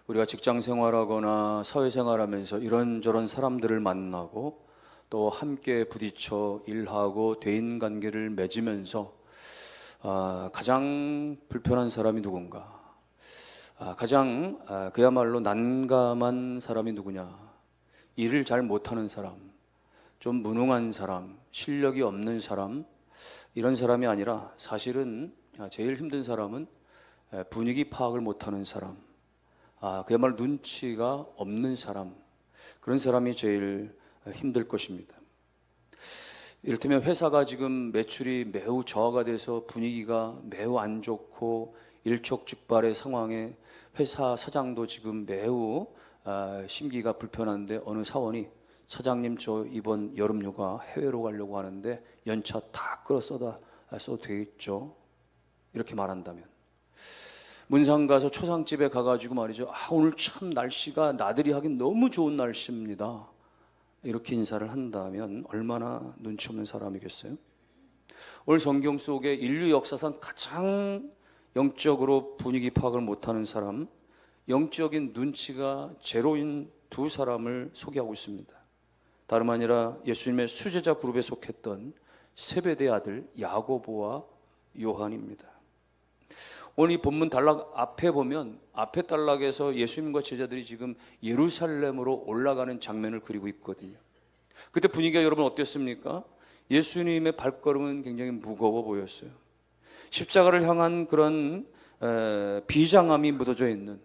우리가 직장 생활하거나 사회생활하면서 이런저런 사람들을 만나고 또 함께 부딪혀 일하고 대인관계를 맺으면서 가장 불편한 사람이 누군가, 가장 그야말로 난감한 사람이 누구냐, 일을 잘 못하는 사람, 좀 무능한 사람, 실력이 없는 사람, 이런 사람이 아니라 사실은 제일 힘든 사람은 분위기 파악을 못하는 사람, 그야말로 눈치가 없는 사람, 그런 사람이 제일 힘들 것입니다. 이를테면 회사가 지금 매출이 매우 저하가 돼서 분위기가 매우 안 좋고 일촉즉발의 상황에 회사 사장도 지금 매우 심기가 불편한데 어느 사원이 사장님 저 이번 여름휴가 해외로 가려고 하는데 연차 다 끌어 써도 되겠죠? 이렇게 말한다면, 문상 가서 초상집에 가가지고 말이죠, 오늘 참 날씨가 나들이 하긴 너무 좋은 날씨입니다, 이렇게 인사를 한다면 얼마나 눈치 없는 사람이겠어요? 오늘 성경 속에 인류 역사상 가장 영적으로 분위기 파악을 못하는 사람, 영적인 눈치가 제로인 두 사람을 소개하고 있습니다. 다름 아니라 예수님의 수제자 그룹에 속했던 세베대의 아들 야고보와 요한입니다. 오늘 이 본문 단락 앞에 보면, 앞에 단락에서 예수님과 제자들이 지금 예루살렘으로 올라가는 장면을 그리고 있거든요. 그때 분위기가 여러분 어땠습니까? 예수님의 발걸음은 굉장히 무거워 보였어요. 십자가를 향한 그런 비장함이 묻어져 있는,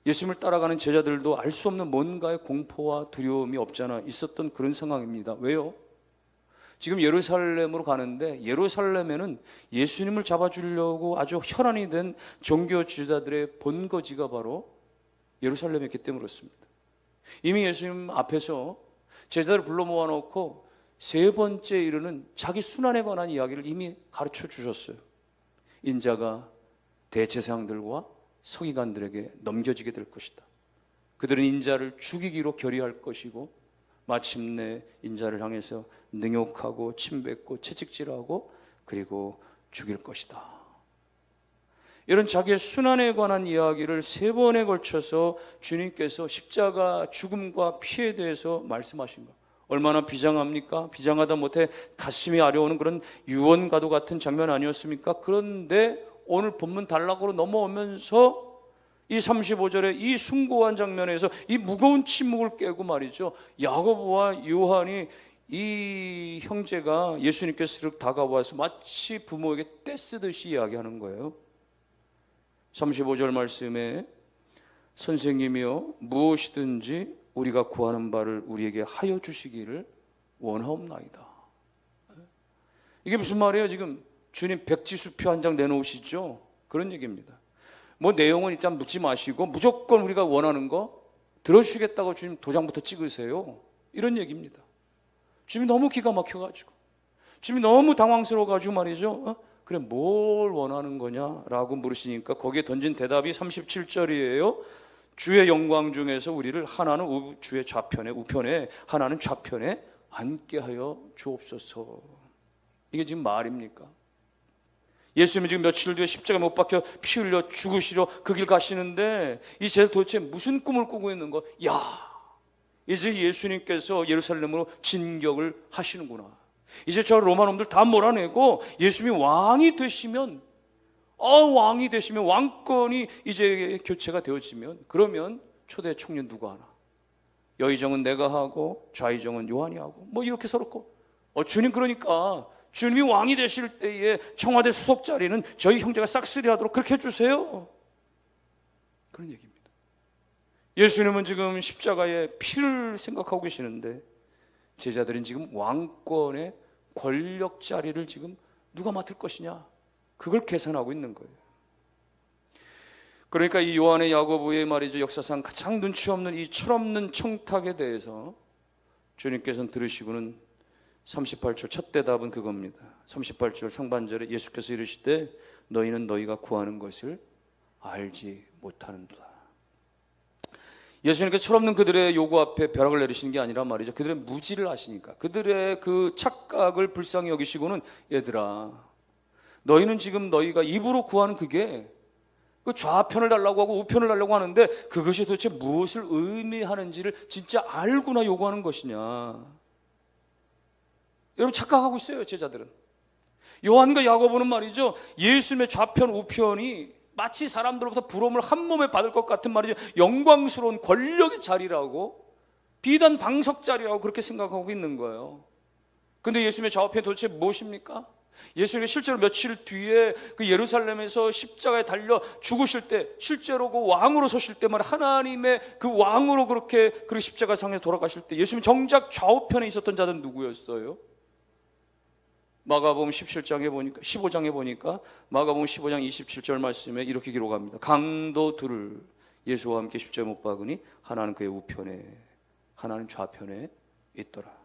예수님을 따라가는 제자들도 알 수 없는 뭔가의 공포와 두려움이 없잖아 있었던 그런 상황입니다. 왜요? 지금 예루살렘으로 가는데, 예루살렘에는 예수님을 잡아주려고 아주 혈안이 된 종교 지도자들의 본거지가 바로 예루살렘이었기 때문에 그렇습니다. 이미 예수님 앞에서 제자들을 불러 모아놓고 세 번째 이르는 자기 순환에 관한 이야기를 이미 가르쳐 주셨어요. 인자가 대제사장들과 서기관들에게 넘겨지게 될 것이다. 그들은 인자를 죽이기로 결의할 것이고 마침내 인자를 향해서 능욕하고 침뱉고 채찍질하고 그리고 죽일 것이다. 이런 자기의 순환에 관한 이야기를 세 번에 걸쳐서 주님께서 십자가 죽음과 피에 대해서 말씀하신 것, 얼마나 비장합니까? 비장하다 못해 가슴이 아려오는 그런 유언과도 같은 장면 아니었습니까? 그런데 오늘 본문 단락으로 넘어오면서 이 35절의 이 숭고한 장면에서 이 무거운 침묵을 깨고 말이죠, 야고보와 요한이, 이 형제가 예수님께서 다가와서 마치 부모에게 떼쓰듯이 이야기하는 거예요. 35절 말씀에 선생님이여 무엇이든지 우리가 구하는 바를 우리에게 하여 주시기를 원하옵나이다. 이게 무슨 말이에요? 지금 주님 백지수표 한 장 내놓으시죠? 그런 얘기입니다. 뭐 내용은 일단 묻지 마시고 무조건 우리가 원하는 거 들어주시겠다고 주님 도장부터 찍으세요, 이런 얘기입니다. 주님이 너무 기가 막혀가지고, 주님이 너무 당황스러워가지고 말이죠, 그래 뭘 원하는 거냐라고 물으시니까 거기에 던진 대답이 37절이에요. 주의 영광 중에서 우리를 하나는 주의 좌편에, 우편에, 하나는 좌편에 앉게 하여 주옵소서. 이게 지금 말입니까? 예수님이 지금 며칠 뒤에 십자가에 못 박혀 피 흘려 죽으시려 그 길 가시는데 이제 도대체 무슨 꿈을 꾸고 있는 거? 이제 예수님께서 예루살렘으로 진격을 하시는구나. 이제 저 로마 놈들 다 몰아내고 예수님이 왕이 되시면, 왕이 되시면, 왕권이 이제 교체가 되어지면, 그러면 초대 총리 누가 하나? 여의정은 내가 하고 좌의정은 요한이 하고 뭐 이렇게 서럽고, 주님 그러니까 주님이 왕이 되실 때에 청와대 수석 자리는 저희 형제가 싹쓸이 하도록 그렇게 해주세요, 그런 얘기입니다. 예수님은 지금 십자가의 피를 생각하고 계시는데 제자들은 지금 왕권의 권력 자리를 지금 누가 맡을 것이냐, 그걸 계산하고 있는 거예요. 그러니까 이 요한의 야고보의 말이죠, 역사상 가장 눈치 없는 이 철없는 청탁에 대해서 주님께서는 들으시고는 38절 첫 대답은 그겁니다. 38절 상반절에 예수께서 이르시되 너희는 너희가 구하는 것을 알지 못하는도다. 예수님께서 철없는 그들의 요구 앞에 벼락을 내리시는 게 아니라 말이죠, 그들의 무지를 아시니까, 그들의 그 착각을 불쌍히 여기시고는 얘들아, 너희는 지금 너희가 입으로 구하는 그게 그 좌편을 달라고 하고 우편을 달라고 하는데 그것이 도대체 무엇을 의미하는지를 진짜 알고나 요구하는 것이냐. 여러분 착각하고 있어요, 제자들은. 요한과 야고보는 말이죠, 예수님의 좌편 우편이 마치 사람들로부터 부러움을 한 몸에 받을 것 같은 말이죠, 영광스러운 권력의 자리라고, 비단 방석 자리라고 그렇게 생각하고 있는 거예요. 근데 예수님의 좌우편이 도대체 무엇입니까? 예수님이 실제로 며칠 뒤에 그 예루살렘에서 십자가에 달려 죽으실 때, 실제로 그 왕으로 서실 때만 하나님의 그 왕으로 그렇게 그 십자가 상에 돌아가실 때 예수님 정작 좌우편에 있었던 자들은 누구였어요? 마가복음 17장에 보니까 15장에 보니까 마가복음 15장 27절 말씀에 이렇게 기록합니다. 강도 둘을 예수와 함께 십자가에 못 박으니 하나는 그의 우편에 하나는 좌편에 있더라.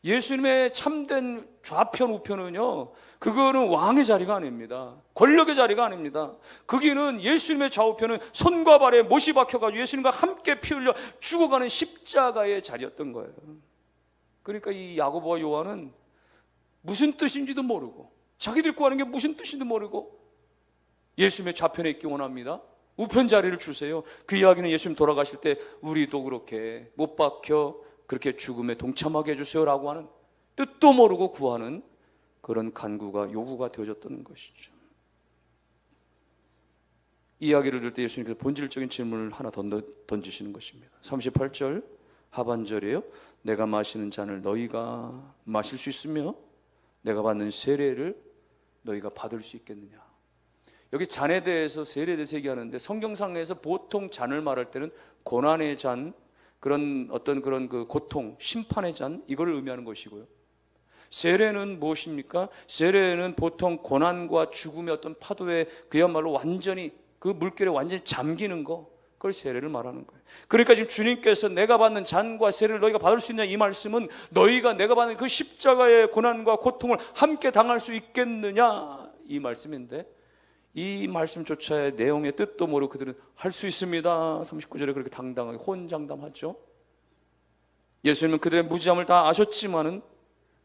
예수님의 참된 좌편 우편은요, 그거는 왕의 자리가 아닙니다. 권력의 자리가 아닙니다. 거기는 예수님의 좌우편은 손과 발에 못이 박혀가지고 예수님과 함께 피 흘려 죽어가는 십자가의 자리였던 거예요. 그러니까 이 야고보와 요한은 무슨 뜻인지도 모르고, 자기들이 구하는 게 무슨 뜻인지도 모르고 예수님의 좌편에 있기 원합니다. 우편 자리를 주세요. 그 이야기는 예수님 돌아가실 때 우리도 그렇게 못 박혀 그렇게 죽음에 동참하게 해주세요라고 하는, 뜻도 모르고 구하는 그런 간구가, 요구가 되어졌던 것이죠. 이 이야기를 들을 때 예수님께서 본질적인 질문을 하나 던지시는 것입니다. 38절 하반절이에요. 내가 마시는 잔을 너희가 마실 수 있으며 내가 받는 세례를 너희가 받을 수 있겠느냐. 여기 잔에 대해서, 세례에 대해서 얘기하는데, 성경상에서 보통 잔을 말할 때는 고난의 잔, 그런 어떤 그런 그 고통, 심판의 잔, 이걸 의미하는 것이고요. 세례는 무엇입니까? 세례는 보통 고난과 죽음의 어떤 파도에 그야말로 완전히 그 물결에 완전히 잠기는 거, 그걸 세례를 말하는 거예요. 그러니까 지금 주님께서 내가 받는 잔과 세례를 너희가 받을 수 있냐, 이 말씀은 너희가 내가 받는 그 십자가의 고난과 고통을 함께 당할 수 있겠느냐, 이 말씀인데, 이 말씀조차의 내용의 뜻도 모르고 그들은 할 수 있습니다. 39절에 그렇게 당당하게 호언장담하죠. 예수님은 그들의 무지함을 다 아셨지만은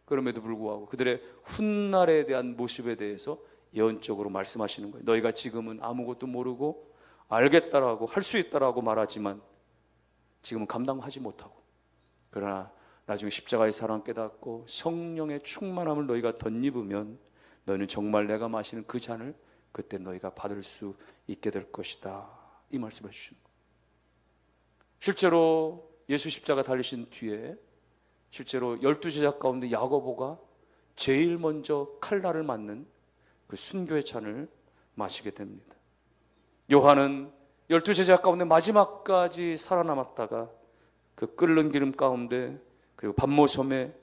그럼에도 불구하고 그들의 훗날에 대한 모습에 대해서 예언적으로 말씀하시는 거예요. 너희가 지금은 아무것도 모르고 알겠다라고, 할 수 있다라고 말하지만 지금은 감당하지 못하고, 그러나 나중에 십자가의 사랑 깨닫고 성령의 충만함을 너희가 덧입으면 너희는 정말 내가 마시는 그 잔을 그때 너희가 받을 수 있게 될 것이다, 이 말씀을 해주시는 거예요. 실제로 예수 십자가 달리신 뒤에 실제로 12제자 가운데 야고보가 제일 먼저 칼날을 맞는 그 순교의 잔을 마시게 됩니다. 요한은 12제자 가운데 마지막까지 살아남았다가 그 끓는 기름 가운데, 그리고 반모섬의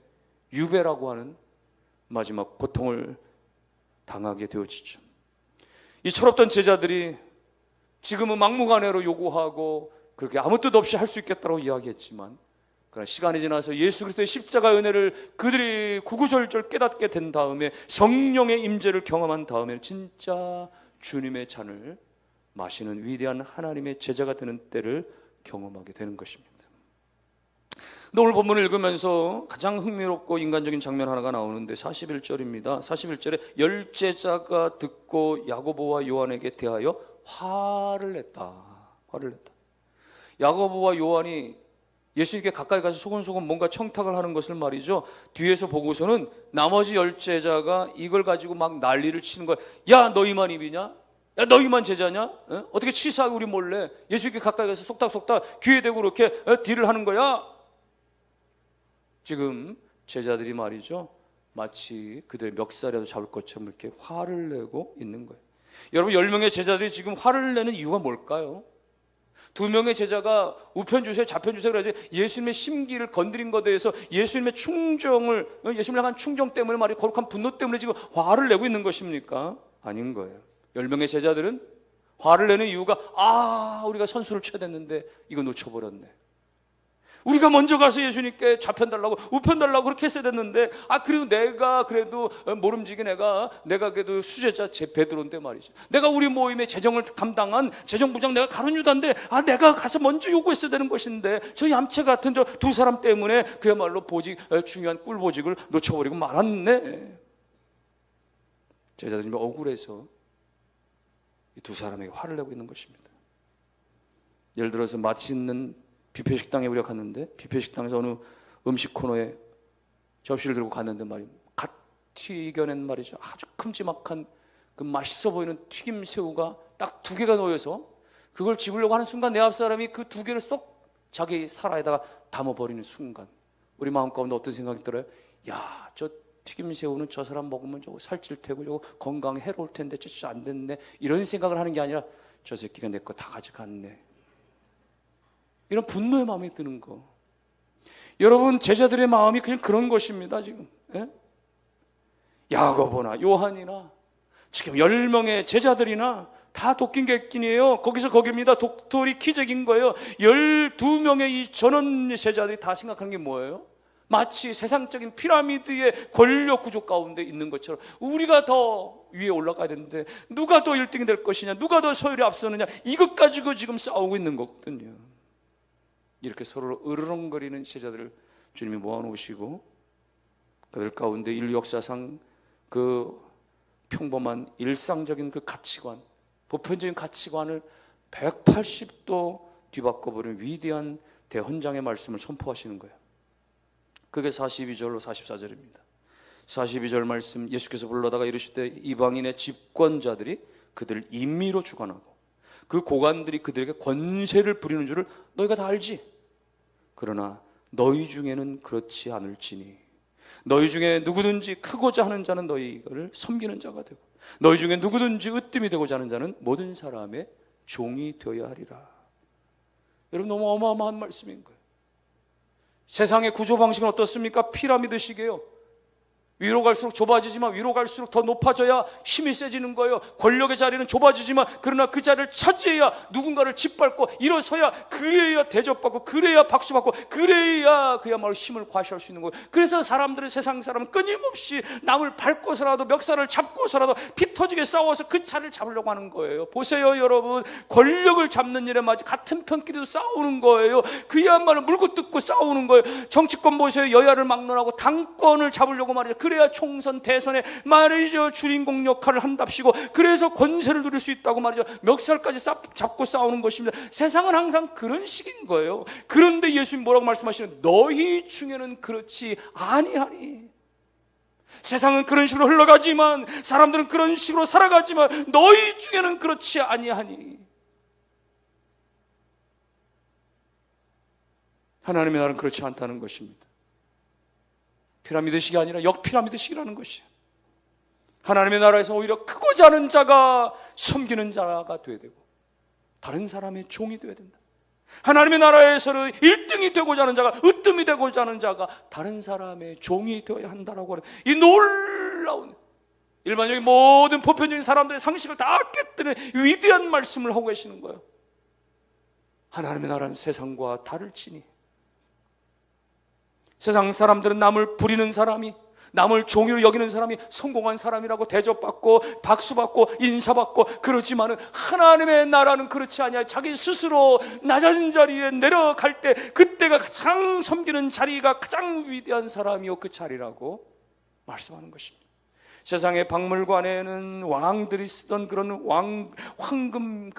유배라고 하는 마지막 고통을 당하게 되어지죠. 이 철없던 제자들이 지금은 막무가내로 요구하고 그렇게 아무 뜻 없이 할 수 있겠다고 이야기했지만, 그러나 시간이 지나서 예수 그리스도의 십자가의 은혜를 그들이 구구절절 깨닫게 된 다음에, 성령의 임재를 경험한 다음에 진짜 주님의 잔을 마시는 위대한 하나님의 제자가 되는 때를 경험하게 되는 것입니다. 근데 오늘 본문을 읽으면서 가장 흥미롭고 인간적인 장면 하나가 나오는데 41절입니다. 41절에 열 제자가 듣고 야고보와 요한에게 대하여 화를 냈다. 야고보와 요한이 예수님께 가까이 가서 소곤소곤 뭔가 청탁을 하는 것을 말이죠, 뒤에서 보고서는 나머지 열 제자가 이걸 가지고 막 난리를 치는 거야. 야, 너희만 입이냐? 야, 너희만 제자냐? 어떻게 치사하게 우리 몰래 예수님께 가까이 가서 속닥속닥 귀에 대고 그렇게 딜을 하는 거야? 지금 제자들이 말이죠, 마치 그들의 멱살이라도 잡을 것처럼 이렇게 화를 내고 있는 거예요. 여러분, 10명의 제자들이 지금 화를 내는 이유가 뭘까요? 2명의 제자가 우편 주세요, 좌편 주세요 그래야지 예수님의 심기를 건드린 것에 대해서 예수님의 충정을, 예수님을 향한 충정 때문에 말이에요, 거룩한 분노 때문에 지금 화를 내고 있는 것입니까? 아닌 거예요. 10명의 제자들은 화를 내는 이유가, 우리가 선수를 쳐야 됐는데 이거 놓쳐버렸네. 우리가 먼저 가서 예수님께 좌편 달라고 우편 달라고 그렇게 했어야 됐는데, 그리고 내가 그래도 모름지기 내가 그래도 수제자 제 베드로인데 말이죠, 내가 우리 모임의 재정을 감당한 재정부장 내가 가룟 유다인데, 내가 가서 먼저 요구했어야 되는 것인데 저 얌체 같은 저 두 사람 때문에 그야말로 보직, 중요한 꿀보직을 놓쳐버리고 말았네. 제자들이 억울해서 이 두 사람에게 화를 내고 있는 것입니다. 예를 들어서 맛있는 뷔페 식당에 우리가 갔는데, 뷔페 식당에서 어느 음식 코너에 접시를 들고 갔는데 말이에요, 갓 튀겨낸 말이죠, 아주 큼지막한 그 맛있어 보이는 튀김 새우가 딱 2개가 놓여서 그걸 집으려고 하는 순간 내 앞 사람이 그 2개를 쏙 자기 살아에다가 담아버리는 순간 우리 마음 가운데 어떤 생각이 들어요? 야, 저 튀김 새우는 저 사람 먹으면 저거 살찔 테고 저거 건강에 해로울 텐데 저 진짜 안 됐네, 이런 생각을 하는 게 아니라 저 새끼가 내 거 다 가져갔네, 이런 분노의 마음이 드는 거. 여러분, 제자들의 마음이 그냥 그런 것입니다. 지금 야고보나 요한이나 지금 10명의 제자들이나 다 도끼객긴이에요. 거기서 거기입니다. 독토리 키적인 거예요. 12명의 이 전원 제자들이 다 생각하는 게 뭐예요? 마치 세상적인 피라미드의 권력 구조 가운데 있는 것처럼 우리가 더 위에 올라가야 되는데 누가 더 1등이 될 것이냐, 누가 더 서열에 앞서느냐, 이것 가지고 지금 싸우고 있는 거거든요. 이렇게 서로 으르렁거리는 제자들을 주님이 모아놓으시고 그들 가운데 인류 역사상 그 평범한 일상적인 그 가치관, 보편적인 가치관을 180도 뒤바꿔버린 위대한 대헌장의 말씀을 선포하시는 거예요. 그게 42절로 44절입니다. 42절 말씀, 예수께서 불러다가 이르시되 이방인의 집권자들이 그들을 임의로 주관하고 그 고관들이 그들에게 권세를 부리는 줄을 너희가 다 알지. 그러나 너희 중에는 그렇지 않을지니 너희 중에 누구든지 크고자 하는 자는 너희를 섬기는 자가 되고 너희 중에 누구든지 으뜸이 되고자 하는 자는 모든 사람의 종이 되어야 하리라. 여러분, 너무 어마어마한 말씀인 거예요. 세상의 구조 방식은 어떻습니까? 피라미드식이에요. 위로 갈수록 좁아지지만 위로 갈수록 더 높아져야 힘이 세지는 거예요. 권력의 자리는 좁아지지만 그러나 그 자리를 차지해야 누군가를 짓밟고 일어서야, 그래야 대접받고, 그래야 박수받고, 그래야 그야말로 힘을 과시할 수 있는 거예요. 그래서 사람들은, 세상 사람은 끊임없이 남을 밟고서라도, 멱살을 잡고서라도 피 터지게 싸워서 그 자리를 잡으려고 하는 거예요. 보세요 여러분, 권력을 잡는 일에 마치 같은 편끼리도 싸우는 거예요. 그야말로 물고 뜯고 싸우는 거예요. 정치권 보세요. 여야를 막론하고 당권을 잡으려고 말이죠. 그래야 총선, 대선에 말이죠, 주인공 역할을 한답시고, 그래서 권세를 누릴 수 있다고 말이죠. 멱살까지 잡고 싸우는 것입니다. 세상은 항상 그런 식인 거예요. 그런데 예수님 뭐라고 말씀하시는? 너희 중에는 그렇지 아니하니. 세상은 그런 식으로 흘러가지만, 사람들은 그런 식으로 살아가지만 너희 중에는 그렇지 아니하니. 하나님의 나라는 그렇지 않다는 것입니다. 피라미드식이 아니라 역피라미드식이라는 것이에요. 하나님의 나라에서 오히려 크고자 하는 자가 섬기는 자가 되어야 되고 다른 사람의 종이 되어야 된다. 하나님의 나라에서는 1등이 되고자 하는 자가, 으뜸이 되고자 하는 자가 다른 사람의 종이 되어야 한다라고 하는 이 놀라운, 일반적인 모든 보편적인 사람들의 상식을 다 깨뜨리는 위대한 말씀을 하고 계시는 거예요. 하나님의 나라는 세상과 다를지니. 세상 사람들은 남을 부리는 사람이, 남을 종이로 여기는 사람이 성공한 사람이라고 대접받고 박수받고 인사받고 그러지만은 하나님의 나라는 그렇지 아니하여 자기 스스로 낮은 자리에 내려갈 때 그때가 가장 섬기는 자리가 가장 위대한 사람이요 그 자리라고 말씀하는 것입니다. 세상의 박물관에는 왕들이 쓰던 그런 황금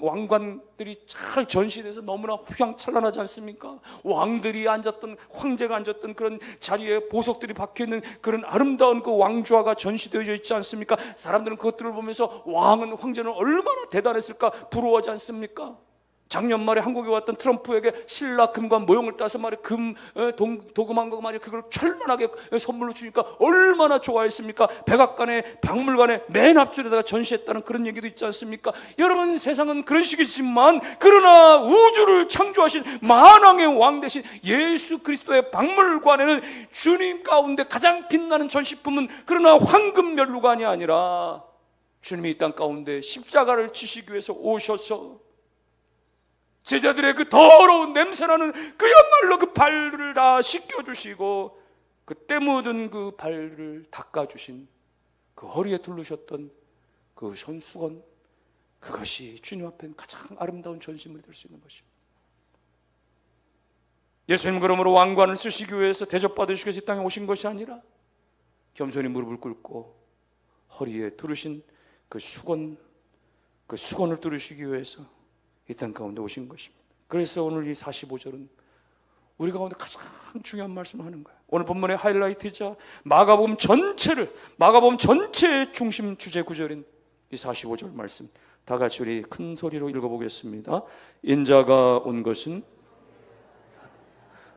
왕관들이 잘 전시돼서 너무나 휘황찬란하지 않습니까? 왕들이 앉았던, 황제가 앉았던 그런 자리에 보석들이 박혀있는 그런 아름다운 그 왕좌가 전시되어 있지 않습니까? 사람들은 그것들을 보면서 왕은, 황제는 얼마나 대단했을까 부러워하지 않습니까? 작년 말에 한국에 왔던 트럼프에게 신라 금관 모형을 따서 말이야 도금한 거 말이야 그걸 찬란하게 선물로 주니까 얼마나 좋아했습니까? 백악관에, 박물관에 맨 앞줄에다가 전시했다는 그런 얘기도 있지 않습니까? 여러분, 세상은 그런 식이지만 그러나 우주를 창조하신 만왕의 왕 대신 예수 그리스도의 박물관에는 주님 가운데 가장 빛나는 전시품은 그러나 황금 멸루관이 아니라 주님이 이 땅 가운데 십자가를 지시기 위해서 오셔서 제자들의 그 더러운 냄새나는 그야말로 그 발을 다 씻겨주시고 그 때 묻은 그 발을 닦아주신, 그 허리에 두르셨던 그 손수건, 그것이 주님 앞엔 가장 아름다운 전시물이 될 수 있는 것입니다. 예수님 그러므로 왕관을 쓰시기 위해서, 대접받으시기 위해서 이 땅에 오신 것이 아니라 겸손히 무릎을 꿇고 허리에 두르신 그 수건 그 수건을 뚫으시기 위해서 이 땅 가운데 오신 것입니다. 그래서 오늘 이 45절은 우리 가운데 가장 중요한 말씀을 하는 거예요. 오늘 본문의 하이라이트이자 마가복음 전체의 중심 주제 구절인 이 45절 말씀, 다 같이 우리 큰 소리로 읽어보겠습니다. 인자가 온 것은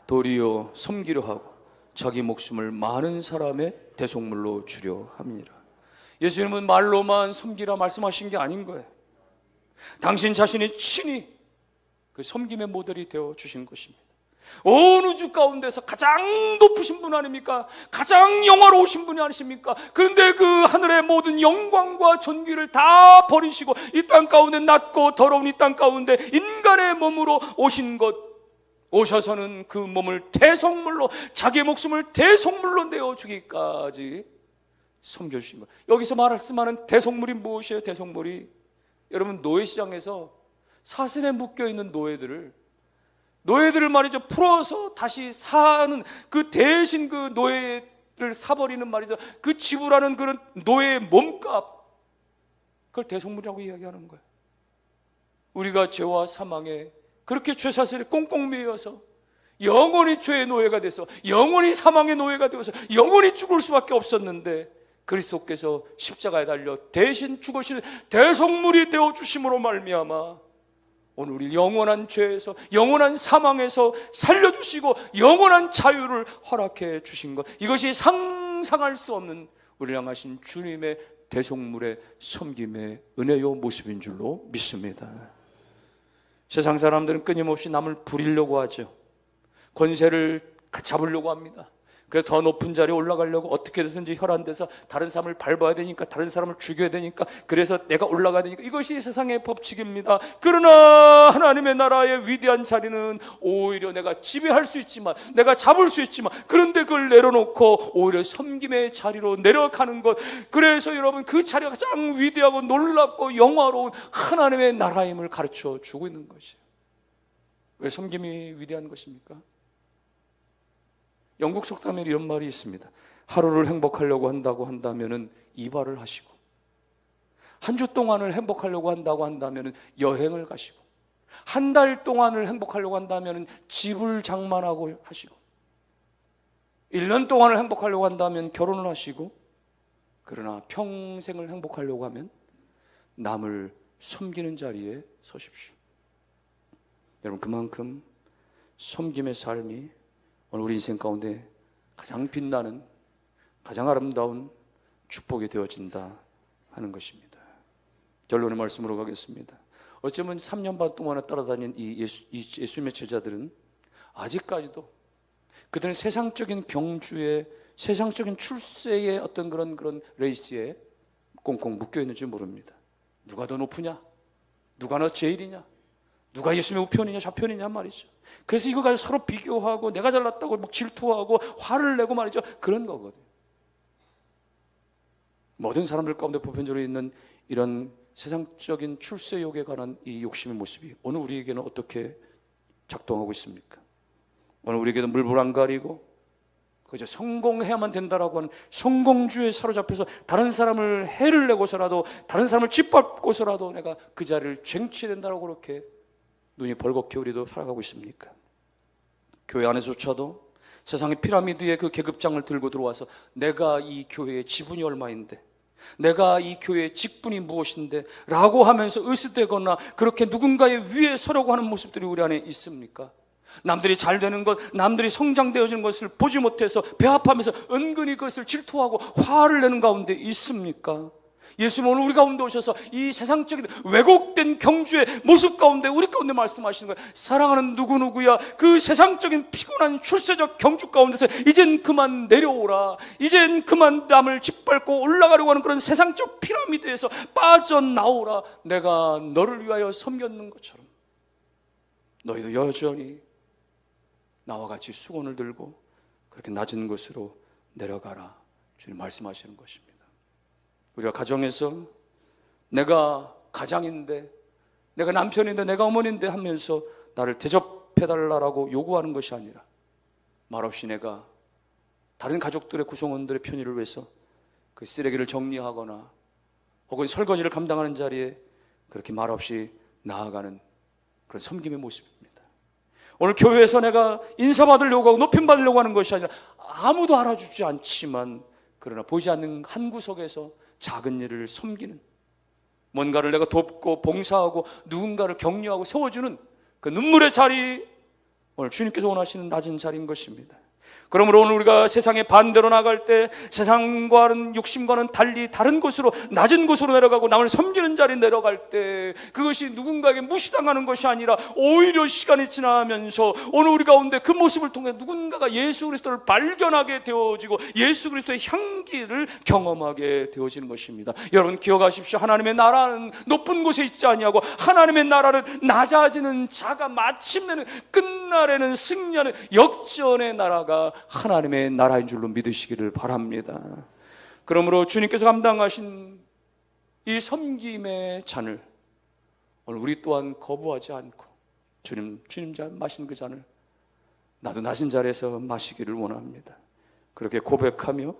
도리어 섬기려 하고 자기 목숨을 많은 사람의 대속물로 주려 함이니라. 예수님은 말로만 섬기라 말씀하신 게 아닌 거예요. 당신 자신이 친히 그 섬김의 모델이 되어 주신 것입니다. 온 우주 가운데서 가장 높으신 분 아닙니까? 가장 영화로우신 분이 아니십니까? 그런데 그 하늘의 모든 영광과 존귀를 다 버리시고 이 땅 가운데 낮고 더러운 이 땅 가운데 인간의 몸으로 오신 것, 오셔서는 그 몸을 대속물로, 자기의 목숨을 대속물로 내어주기까지 섬겨주신 것. 여기서 말씀하는 대속물이 무엇이에요? 대속물이, 여러분, 노예시장에서 사슬에 묶여있는 노예들을 말이죠, 풀어서 다시 사는, 그 대신 그 노예를 사버리는 말이죠, 그 지불하는 그런 노예의 몸값, 그걸 대속물이라고 이야기하는 거예요. 우리가 죄와 사망에 그렇게 죄사슬에 꽁꽁 매여서 영원히 죄의 노예가 돼서 영원히 사망의 노예가 되어서 영원히 죽을 수밖에 없었는데, 그리스도께서 십자가에 달려 대신 죽으시는 대속물이 되어주심으로 말미암아 오늘 우리 영원한 죄에서, 영원한 사망에서 살려주시고 영원한 자유를 허락해 주신 것, 이것이 상상할 수 없는 우리를 향하신 주님의 대속물의 섬김의 은혜요 모습인 줄로 믿습니다. 세상 사람들은 끊임없이 남을 부리려고 하죠. 권세를 잡으려고 합니다. 그래서 더 높은 자리에 올라가려고 어떻게든지 혈안돼서 다른 사람을 밟아야 되니까, 다른 사람을 죽여야 되니까, 그래서 내가 올라가야 되니까, 이것이 세상의 법칙입니다. 그러나 하나님의 나라의 위대한 자리는 오히려 내가 지배할 수 있지만, 내가 잡을 수 있지만, 그런데 그걸 내려놓고 오히려 섬김의 자리로 내려가는 것, 그래서 여러분 그 자리가 가장 위대하고 놀랍고 영화로운 하나님의 나라임을 가르쳐 주고 있는 것이에요. 왜 섬김이 위대한 것입니까? 영국 속담에 이런 말이 있습니다. 하루를 행복하려고 한다고 한다면은 이발을 하시고, 한 주 동안을 행복하려고 한다고 한다면은 여행을 가시고, 한 달 동안을 행복하려고 한다면은 집을 장만하고 하시고, 1년 동안을 행복하려고 한다면 결혼을 하시고, 그러나 평생을 행복하려고 하면 남을 섬기는 자리에 서십시오. 여러분, 그만큼 섬김의 삶이 오늘 우리 인생 가운데 가장 빛나는, 가장 아름다운 축복이 되어진다 하는 것입니다. 결론의 말씀으로 가겠습니다. 어쩌면 3년 반 동안에 따라다닌 이 예수님의 제자들은 아직까지도 그들은 세상적인 경주에, 세상적인 출세의 어떤 그런 레이스에 꽁꽁 묶여있는지 모릅니다. 누가 더 높으냐? 누가 너 제일이냐? 누가 예수님의 우편이냐 좌편이냐 말이죠. 그래서 이거 가지고 서로 비교하고 내가 잘났다고 막 질투하고 화를 내고 말이죠. 그런 거거든요. 모든 사람들 가운데 보편적으로 있는 이런 세상적인 출세욕에 관한 이 욕심의 모습이 오늘 우리에게는 어떻게 작동하고 있습니까? 오늘 우리에게는 물불 안 가리고 그저 성공해야만 된다라고 하는 성공주의에 사로잡혀서 다른 사람을 해를 내고서라도, 다른 사람을 짓밟고서라도 내가 그 자리를 쟁취해야 된다라고 그렇게 눈이 벌겋게 우리도 살아가고 있습니까? 교회 안에서조차도 세상의 피라미드의 그 계급장을 들고 들어와서 내가 이 교회의 지분이 얼마인데, 내가 이 교회의 직분이 무엇인데 라고 하면서 으스대거나 그렇게 누군가의 위에 서려고 하는 모습들이 우리 안에 있습니까? 남들이 잘 되는 것, 남들이 성장되어지는 것을 보지 못해서 배합하면서 은근히 그것을 질투하고 화를 내는 가운데 있습니까? 예수님 오늘 우리 가운데 오셔서 이 세상적인 왜곡된 경주의 모습 가운데 우리 가운데 말씀하시는 거예요. 사랑하는 누구누구야, 그 세상적인 피곤한 출세적 경주 가운데서 이젠 그만 내려오라. 이젠 그만 남을 짓밟고 올라가려고 하는 그런 세상적 피라미드에서 빠져나오라. 내가 너를 위하여 섬겼는 것처럼 너희도 여전히 나와 같이 수건을 들고 그렇게 낮은 곳으로 내려가라. 주님 말씀하시는 것입니다. 우리가 가정에서 내가 가장인데, 내가 남편인데, 내가 어머니인데 하면서 나를 대접해달라고 요구하는 것이 아니라 말없이 내가 다른 가족들의 구성원들의 편의를 위해서 그 쓰레기를 정리하거나 혹은 설거지를 감당하는 자리에 그렇게 말없이 나아가는 그런 섬김의 모습입니다. 오늘 교회에서 내가 인사받으려고 하고 높임받으려고 하는 것이 아니라 아무도 알아주지 않지만 그러나 보이지 않는 한 구석에서 작은 일을 섬기는, 뭔가를 내가 돕고 봉사하고 누군가를 격려하고 세워주는 그 눈물의 자리, 오늘 주님께서 원하시는 낮은 자리인 것입니다. 그러므로 오늘 우리가 세상의 반대로 나갈 때 세상과는 욕심과는 달리 다른 곳으로, 낮은 곳으로 내려가고 남을 섬기는 자리에 내려갈 때 그것이 누군가에게 무시당하는 것이 아니라 오히려 시간이 지나면서 오늘 우리 가운데 그 모습을 통해 누군가가 예수 그리스도를 발견하게 되어지고 예수 그리스도의 향기를 경험하게 되어지는 것입니다. 여러분 기억하십시오. 하나님의 나라는 높은 곳에 있지 아니하고 하나님의 나라는 낮아지는 자가 마침내는 끝날에는 승리하는 역전의 나라가 하나님의 나라인 줄로 믿으시기를 바랍니다. 그러므로 주님께서 감당하신 이 섬김의 잔을 오늘 우리 또한 거부하지 않고 주님 잔 마신 그 잔을 나도 낮은 자리에서 마시기를 원합니다. 그렇게 고백하며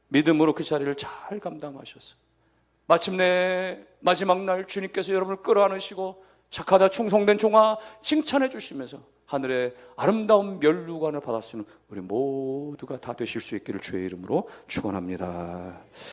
믿음으로 그 자리를 잘 감당하셔서 마침내 마지막 날 주님께서 여러분을 끌어안으시고 착하다 충성된 종아 칭찬해 주시면서 하늘의 아름다운 면류관을 받았으는 우리 모두가 다 되실 수 있기를 주의 이름으로 축원합니다.